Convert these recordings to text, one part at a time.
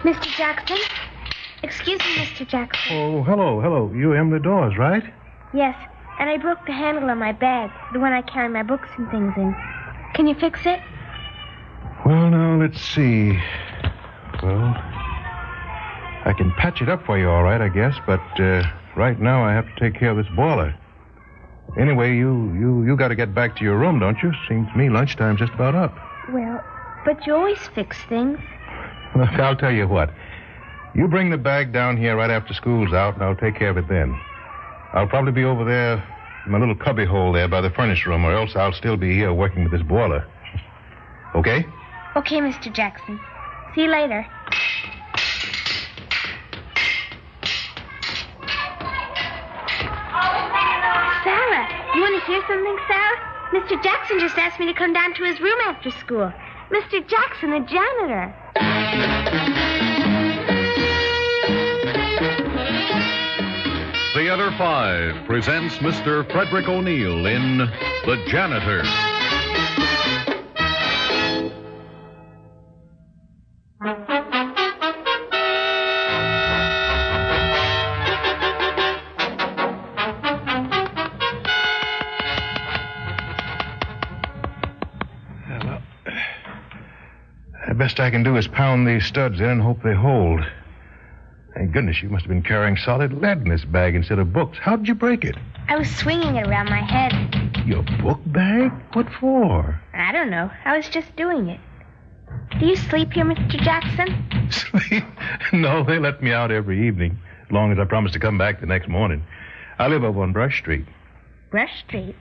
Mr. Jackson? Excuse me, Mr. Jackson. Oh, hello. You Emily Dawes, right? Yes, and I broke the handle on my bag, the one I carry my books and things in. Can you fix it? Well, now, let's see. Well, I can patch it up for you all right, I guess, but right now I have to take care of this boiler. Anyway, you got to get back to your room, don't you? Seems to me lunchtime's just about up. Well, but you always fix things. Look, I'll tell you what. You bring the bag down here right after school's out, and I'll take care of it then. I'll probably be over there in my little cubby hole there by the furnace room, or else I'll still be here working with this boiler. Okay? Okay, Mr. Jackson. See you later. Sarah, you want to hear something, Sarah? Mr. Jackson just asked me to come down to his room after school. Mr. Jackson, the janitor. Theater 5 presents Mr. Frederick O'Neill in The Janitor. Well, the best I can do is pound these studs in and hope they hold. Thank goodness, you must have been carrying solid lead in this bag instead of books. How did you break it? I was swinging it around my head. Your book bag? What for? I don't know. I was just doing it. Do you sleep here, Mr. Jackson? Sleep? No, they let me out every evening, as long as I promise to come back the next morning. I live over on Brush Street. Brush Street?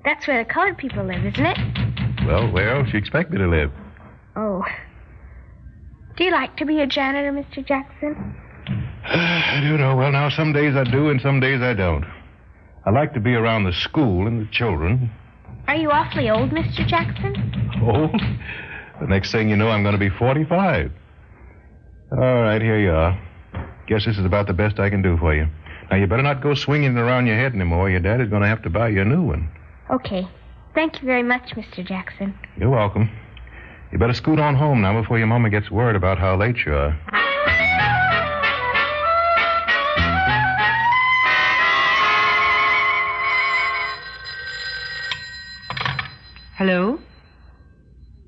That's where the colored people live, isn't it? Well, where else you expect me to live? Oh. Do you like to be a janitor, Mr. Jackson? I do know. Well, now, some days I do and some days I don't. I like to be around the school and the children. Are you awfully old, Mr. Jackson? Old? The next thing you know, I'm going to be 45. All right, here you are. Guess this is about the best I can do for you. Now, you better not go swinging it around your head anymore. Your daddy's going to have to buy you a new one. Okay. Thank you very much, Mr. Jackson. You're welcome. You better scoot on home now before your mama gets word about how late you are. Hello?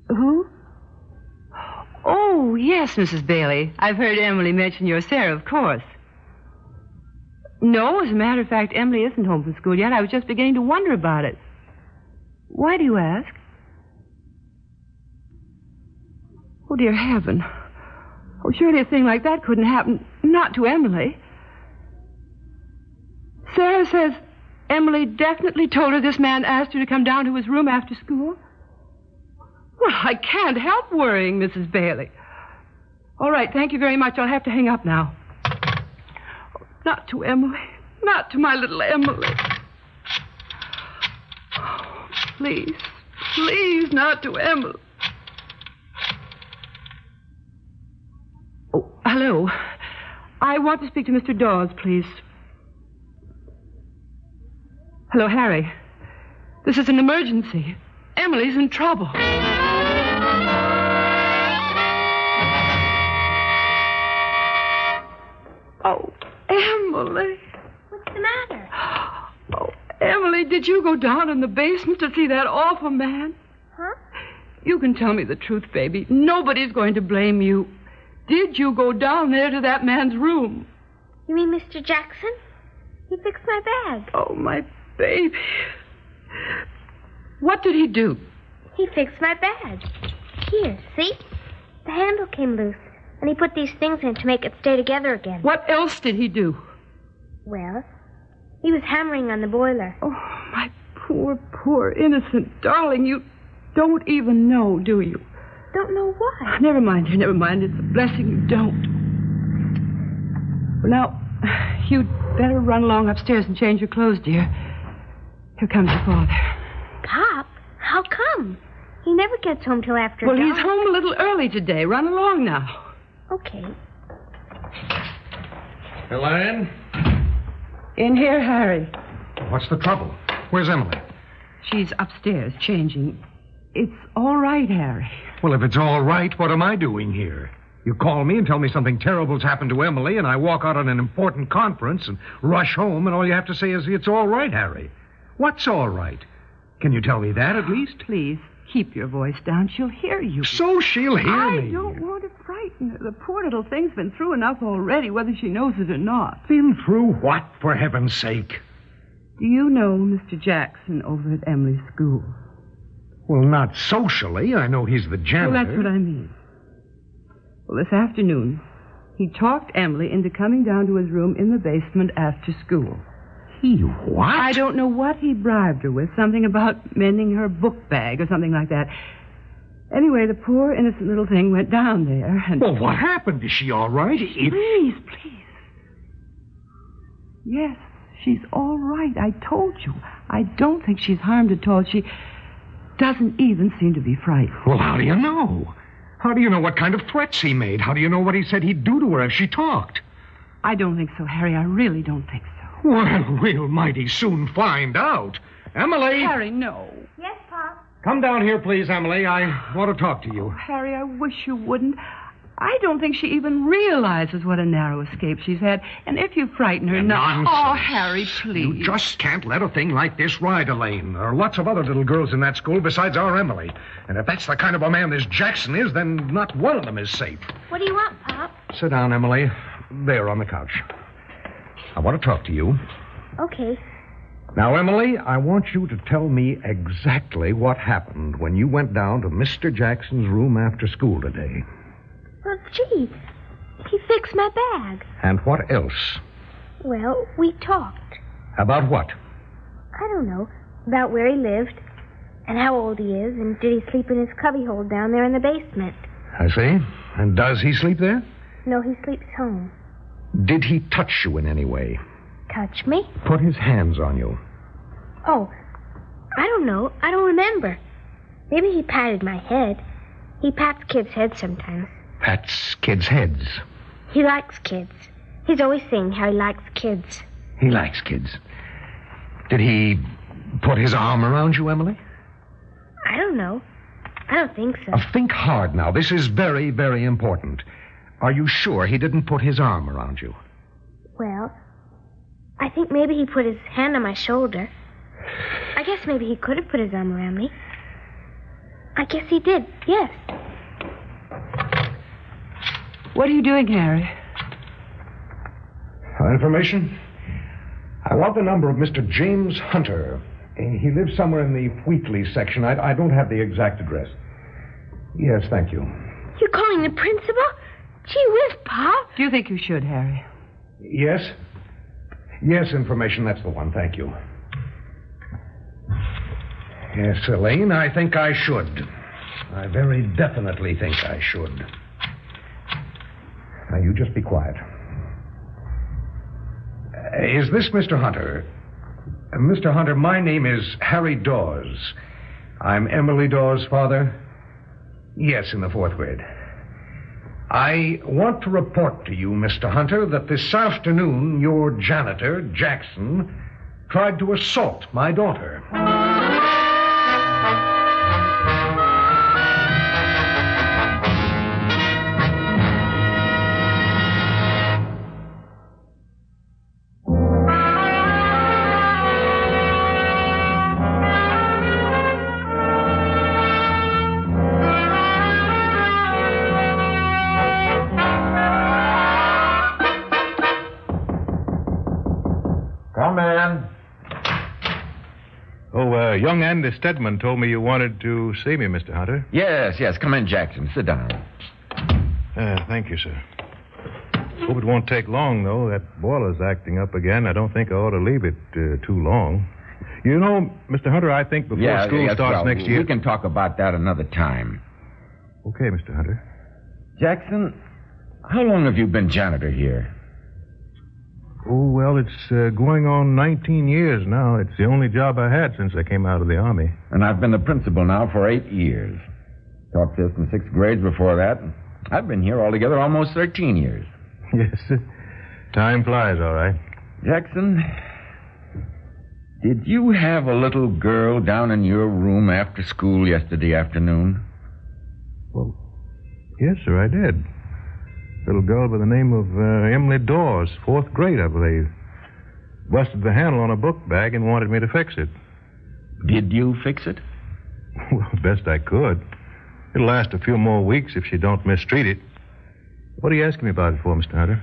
Who? Oh, yes, Mrs. Bailey. I've heard Emily mention your Sarah, of course. No, as a matter of fact, Emily isn't home from school yet. I was just beginning to wonder about it. Why do you ask? Oh, dear heaven. Oh, surely a thing like that couldn't happen. Not to Emily. Sarah says Emily definitely told her this man asked her to come down to his room after school. Well, I can't help worrying, Mrs. Bailey. All right, thank you very much. I'll have to hang up now. Not to Emily. Not to my little Emily. Oh, please, not to Emily. Oh, hello. I want to speak to Mr. Dawes, please. Hello, Harry. This is an emergency. Emily's in trouble. Oh, Emily. What's the matter? Oh, Emily, did you go down in the basement to see that awful man? Huh? You can tell me the truth, baby. Nobody's going to blame you. Did you go down there to that man's room? You mean Mr. Jackson? He fixed my bag. Oh, my baby. What did he do? He fixed my bag. Here, see? The handle came loose, and he put these things in to make it stay together again. What else did he do? Well, he was hammering on the boiler. Oh, my poor, innocent darling. You don't even know, do you? Don't know what? Never mind, dear, never mind. It's a blessing you don't. Well, now, you'd better run along upstairs and change your clothes, dear. Here comes your father. Pop? How come? He never gets home till after Well, dark. he's home a little early today. Run along now. Okay. Elaine? In here, Harry. What's the trouble? Where's Emily? She's upstairs, changing. It's all right, Harry. Well, if it's all right, what am I doing here? You call me and tell me something terrible's happened to Emily, and I walk out on an important conference and rush home, and all you have to say is, it's all right, Harry. What's all right? Can you tell me that, at least? Please, keep your voice down. She'll hear you. So she'll hear me. I don't want to frighten her. The poor little thing's been through enough already, whether she knows it or not. Been through what, for heaven's sake? Do you know Mr. Jackson over at Emily's school? Well, not socially. I know he's the janitor. Well, that's what I mean. Well, this afternoon, he talked Emily into coming down to his room in the basement after school. He what? I don't know what he bribed her with. Something about mending her book bag or something like that. Anyway, the poor innocent little thing went down there and... Well, what happened? Is she all right? Please. Yes, she's all right. I told you. I don't think she's harmed at all. She doesn't even seem to be frightened. Well, how do you know? How do you know what kind of threats he made? How do you know what he said he'd do to her if she talked? I don't think so, Harry. I really don't think so. Well, we'll mighty soon find out. Emily! Harry, no. Yes, Pop? Come down here, please, Emily. I want to talk to you. Harry, I wish you wouldn't. I don't think she even realizes what a narrow escape she's had. And if you frighten her... Nonsense. Oh, Harry, please. You just can't let a thing like this ride, Elaine. There are lots of other little girls in that school besides our Emily. And if that's the kind of a man this Jackson is, then not one of them is safe. What do you want, Pop? Sit down, Emily. There on the couch. I want to talk to you. Okay. Now, Emily, I want you to tell me exactly what happened when you went down to Mr. Jackson's room after school today. Well, gee, he fixed my bag. And what else? Well, we talked. About what? I don't know. About where he lived, and how old he is, and did he sleep in his cubbyhole down there in the basement. I see. And does he sleep there? No, he sleeps home. Did he touch you in any way? Touch me? Put his hands on you? Oh, I don't know. I don't remember. Maybe he patted my head. He pats kids' heads sometimes. Pats kids' heads? He likes kids. He's always saying how he likes kids. He likes kids. Did he put his arm around you, Emily? I don't know. I don't think so. Think hard now. This is very, very important. Are you sure he didn't put his arm around you? Well, I think maybe he put his hand on my shoulder. I guess maybe he could have put his arm around me. I guess he did, yes. What are you doing, Harry? Information? I want the number of Mr. James Hunter. He lives somewhere in the Wheatley section. I don't have the exact address. Yes, thank you. You're calling the principal? Gee whiz, Pop. Do you think you should, Harry? Yes? Yes, information. That's the one. Thank you. Yes, Elaine, I think I should. I very definitely think I should. Now, you just be quiet. Is this Mr. Hunter? Mr. Hunter, my name is Harry Dawes. I'm Emily Dawes' father. Yes, in the 4th grade. I want to report to you, Mr. Hunter, that this afternoon your janitor, Jackson, tried to assault my daughter. Come in. Oh, young Andy Stedman told me you wanted to see me, Mr. Hunter. Yes. Come in, Jackson. Sit down. Thank you, sir. Hope it won't take long, though. That boiler's acting up again. I don't think I ought to leave it too long. You know, Mr. Hunter, I think before school starts next year... We can talk about that another time. Okay, Mr. Hunter. Jackson, how long have you been janitor here? Oh, well, it's going on 19 years now. It's the only job I had since I came out of the Army. And I've been the principal now for 8 years. Taught 5th and 6th grades before that. I've been here altogether almost 13 years. Yes, time flies, all right. Jackson, did you have a little girl down in your room after school yesterday afternoon? Well, yes, sir, I did. Little girl by the name of Emily Dawes, 4th grade, I believe. Busted the handle on a book bag and wanted me to fix it. Did you fix it? Well, best I could. It'll last a few more weeks if she don't mistreat it. What are you asking me about it for, Mr. Hunter?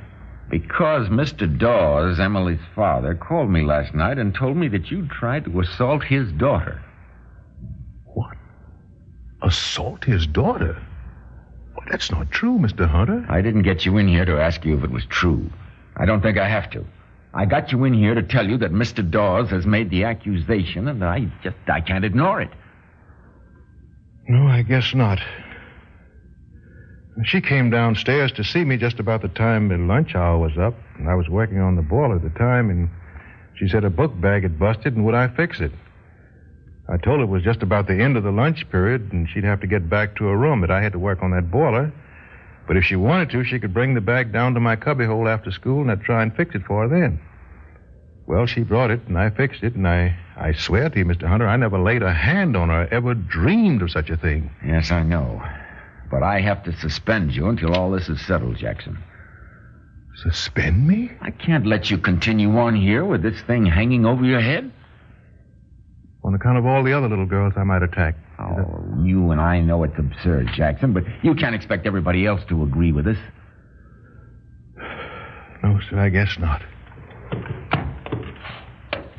Because Mr. Dawes, Emily's father, called me last night and told me that you tried to assault his daughter. What? Assault his daughter? Well, that's not true, Mr. Hunter. I didn't get you in here to ask you if it was true. I don't think I have to. I got you in here to tell you that Mr. Dawes has made the accusation, and I can't ignore it. No, I guess not. She came downstairs to see me just about the time the lunch hour was up, and I was working on the boiler at the time, and she said a book bag had busted, and would I fix it? I told her it was just about the end of the lunch period, and she'd have to get back to her room, that I had to work on that boiler. But if she wanted to, she could bring the bag down to my cubbyhole after school, and I'd try and fix it for her then. Well, she brought it, and I fixed it, and I swear to you, Mr. Hunter, I never laid a hand on her, ever dreamed of such a thing. Yes, I know. But I have to suspend you until all this is settled, Jackson. Suspend me? I can't let you continue on here with this thing hanging over your head. On account of all the other little girls I might attack. Oh, you and I know it's absurd, Jackson, but you can't expect everybody else to agree with us. No, sir, I guess not.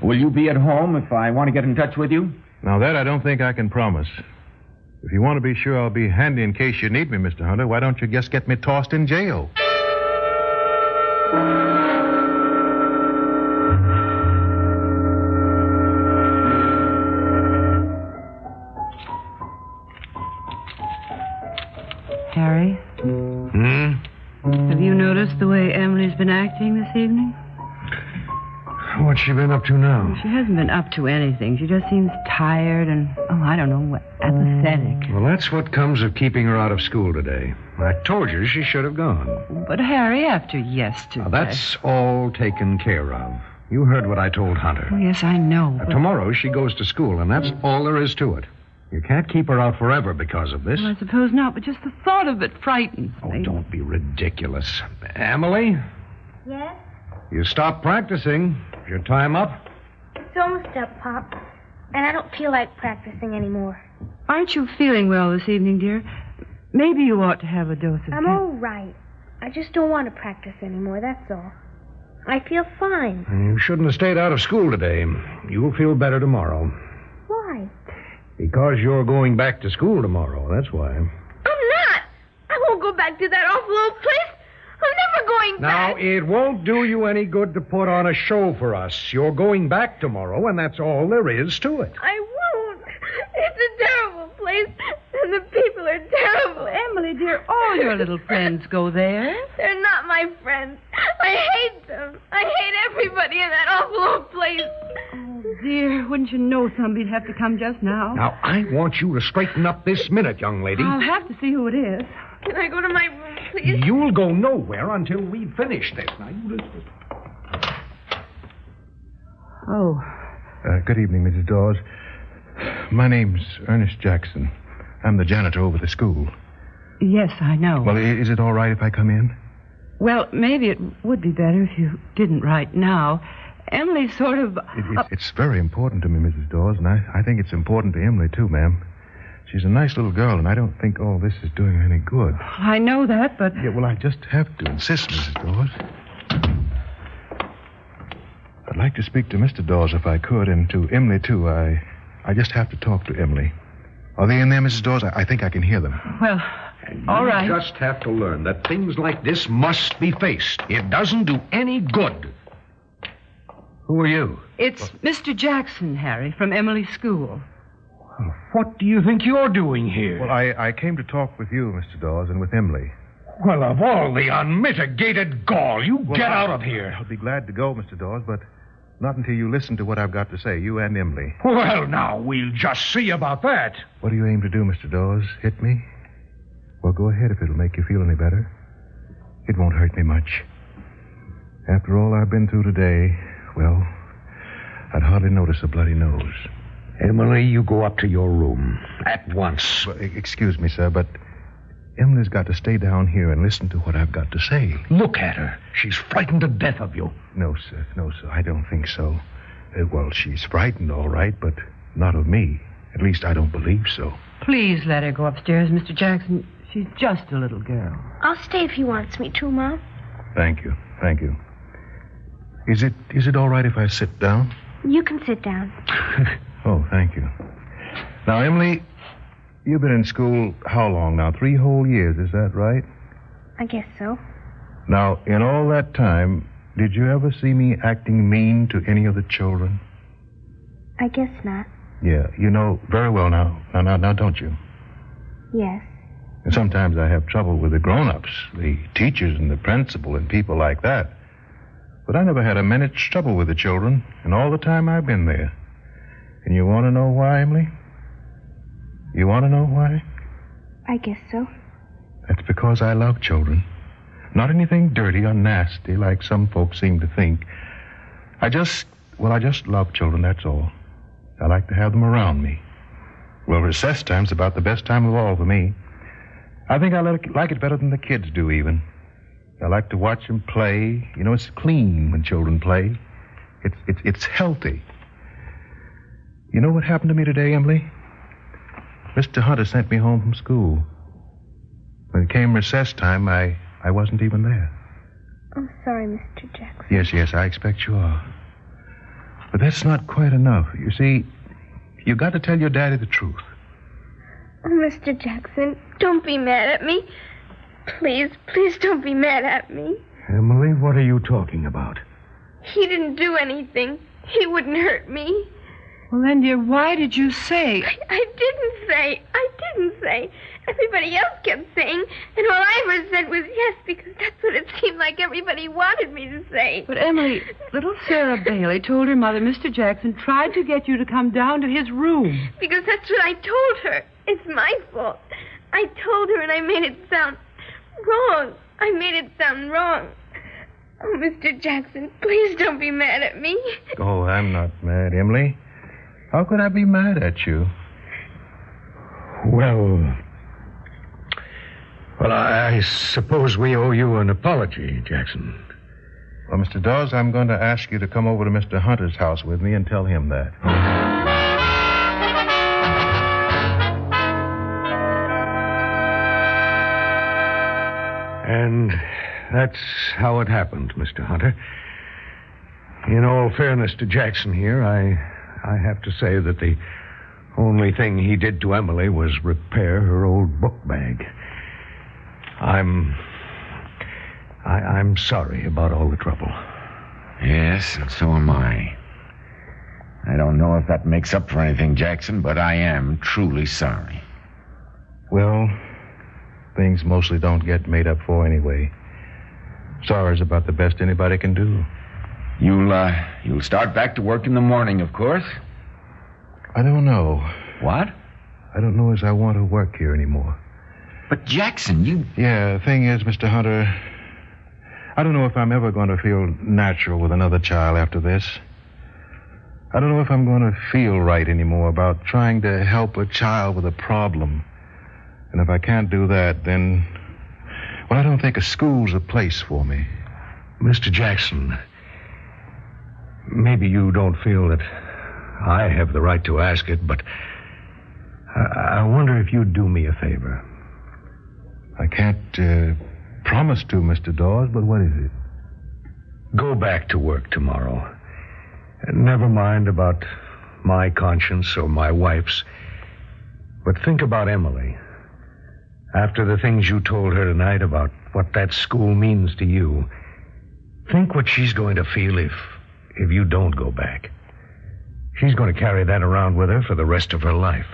Will you be at home if I want to get in touch with you? Now, that I don't think I can promise. If you want to be sure I'll be handy in case you need me, Mr. Hunter, why don't you just get me tossed in jail? Harry? Have you noticed the way Emily's been acting this evening? What's she been up to now? She hasn't been up to anything. She just seems tired and, I don't know, apathetic. Well, that's what comes of keeping her out of school today. I told you she should have gone. But, Harry, after yesterday... Now, that's all taken care of. You heard what I told Hunter. Oh, yes, I know. But... Tomorrow she goes to school, and that's all there is to it. You can't keep her out forever because of this. Well, I suppose not, but just the thought of it frightens me. Oh, don't be ridiculous. Emily? Yes? You stopped practicing. Is your time up? It's almost up, Pop. And I don't feel like practicing anymore. Aren't you feeling well this evening, dear? Maybe you ought to have a dose of... I'm all right. I just don't want to practice anymore, that's all. I feel fine. You shouldn't have stayed out of school today. You'll feel better tomorrow. Why? Because you're going back to school tomorrow, that's why. I'm not. I won't go back to that awful old place. I'm never going back. Now, it won't do you any good to put on a show for us. You're going back tomorrow, and that's all there is to it. I won't. It's a terrible place, and the people are terrible. Emily, dear, all your little friends go there. They're not my friends. I hate them. I hate everybody in that awful old place. Oh, dear, wouldn't you know somebody'd have to come just now? Now, I want you to straighten up this minute, young lady. I'll have to see who it is. Can I go to my room, please? You'll go nowhere until we finish this. Now, you listen. Oh. Good evening, Mrs. Dawes. My name's Ernest Jackson. I'm the janitor over the school. Yes, I know. Well, is it all right if I come in? Well, maybe it would be better if you didn't right now. Emily's sort of... It's very important to me, Mrs. Dawes, and I think it's important to Emily, too, ma'am. She's a nice little girl, and I don't think all this is doing her any good. I know that, but... Yeah, well, I just have to insist, Mrs. Dawes. I'd like to speak to Mr. Dawes if I could, and to Emily, too. I just have to talk to Emily. Are they in there, Mrs. Dawes? I think I can hear them. Well, all right. You just have to learn that things like this must be faced. It doesn't do any good. Who are you? It's Mr. Jackson, Harry, from Emily's school. What do you think you're doing here? Well, I came to talk with you, Mr. Dawes, and with Emily. Well, of all the unmitigated gall, get out of here. I'll be glad to go, Mr. Dawes, but not until you listen to what I've got to say, you and Emily. Well, now, we'll just see about that. What do you aim to do, Mr. Dawes? Hit me? Well, go ahead if it'll make you feel any better. It won't hurt me much. After all I've been through today, well, I'd hardly notice a bloody nose. Emily, you go up to your room at once. Well, excuse me, sir, but Emily's got to stay down here and listen to what I've got to say. Look at her. She's frightened to death of you. No, sir. No, sir. I don't think so. Well, she's frightened, all right, but not of me. At least I don't believe so. Please let her go upstairs, Mr. Jackson. She's just a little girl. I'll stay if he wants me to, Mom. Thank you. Thank you. Is it all right if I sit down? You can sit down. Oh, thank you. Now, Emily, you've been in school how long now? 3 whole years, is that right? I guess so. Now, in all that time, did you ever see me acting mean to any of the children? I guess not. Yeah, you know very well now, don't you? Yes. And sometimes I have trouble with the grown-ups, the teachers and the principal and people like that. But I never had a minute's trouble with the children in all the time I've been there. And you want to know why, Emily? You want to know why? I guess so. That's because I love children. Not anything dirty or nasty like some folks seem to think. I just love children, that's all. I like to have them around me. Well, recess time's about the best time of all for me. I think I like it better than the kids do, even. I like to watch them play. You know, it's clean when children play. It's healthy. You know what happened to me today, Emily? Mr. Hunter sent me home from school. When it came recess time, I wasn't even there. I'm sorry, Mr. Jackson. Yes, I expect you are. But that's not quite enough. You see, you got to tell your daddy the truth. Oh, Mr. Jackson, don't be mad at me. Please don't be mad at me. Emily, what are you talking about? He didn't do anything. He wouldn't hurt me. Well, then, dear, why did you say? I didn't say. Everybody else kept saying, and all I ever said was yes, because that's what it seemed like everybody wanted me to say. But, Emily, little Sarah Bailey told her mother Mr. Jackson tried to get you to come down to his room. Because that's what I told her. It's my fault. I told her and I made it sound wrong. Oh, Mr. Jackson, please don't be mad at me. Oh, I'm not mad, Emily. How could I be mad at you? Well, I suppose we owe you an apology, Jackson. Well, Mr. Dawes, I'm going to ask you to come over to Mr. Hunter's house with me and tell him that. And that's how it happened, Mr. Hunter. In all fairness to Jackson here, I have to say that the only thing he did to Emily was repair her old book bag. I'm sorry about all the trouble. Yes, and so am I. I don't know if that makes up for anything, Jackson, but I am truly sorry. Well, things mostly don't get made up for anyway. Sorry's about the best anybody can do. You'll start back to work in the morning, of course? I don't know. What? I don't know as I want to work here anymore. But, Jackson, you... Yeah, the thing is, Mr. Hunter, I don't know if I'm ever going to feel natural with another child after this. I don't know if I'm going to feel right anymore about trying to help a child with a problem. And if I can't do that, then... Well, I don't think a school's a place for me. Mr. Jackson, maybe you don't feel that I have the right to ask it, but I wonder if you'd do me a favor. I can't promise to, Mr. Dawes, but what is it? Go back to work tomorrow. Never mind about my conscience or my wife's, but think about Emily. After the things you told her tonight about what that school means to you, think what she's going to feel if you don't go back. She's going to carry that around with her for the rest of her life.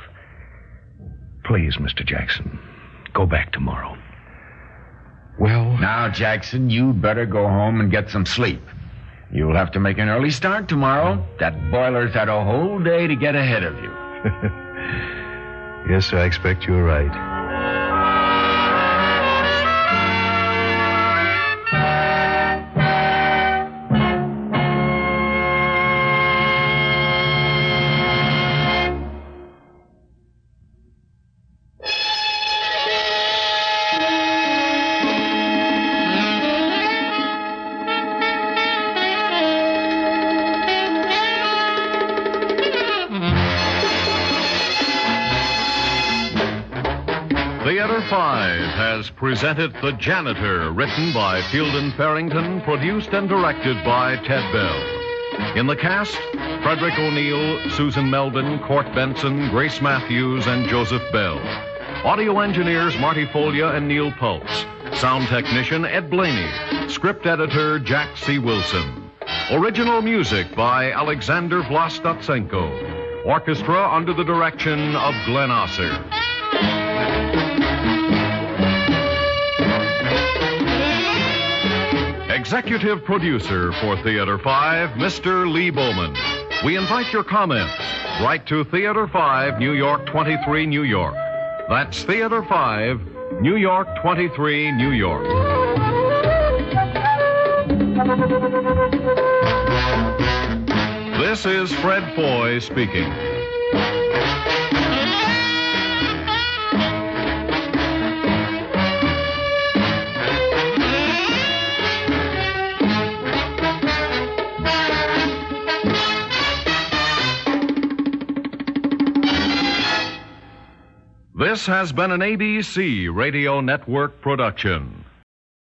Please, Mr. Jackson, go back tomorrow. Well... Now, Jackson, you'd better go home and get some sleep. You'll have to make an early start tomorrow. That boiler's had a whole day to get ahead of you. Yes, I expect you're right. Theater 5 has presented The Janitor, written by Fielden Farrington, produced and directed by Ted Bell. In the cast, Frederick O'Neill, Susan Melvin, Court Benson, Grace Matthews, and Joseph Bell. Audio engineers Marty Folia and Neil Pultz. Sound technician Ed Begley. Script editor Jack C. Wilson. Original music by Alexander Vlastotsenko. Orchestra under the direction of Glenn Osser. Executive producer for Theater 5, Mr. Lee Bowman. We invite your comments. Write to Theater 5, New York 23, New York. That's Theater 5, New York 23, New York. This is Fred Foy speaking. This has been an ABC Radio Network production.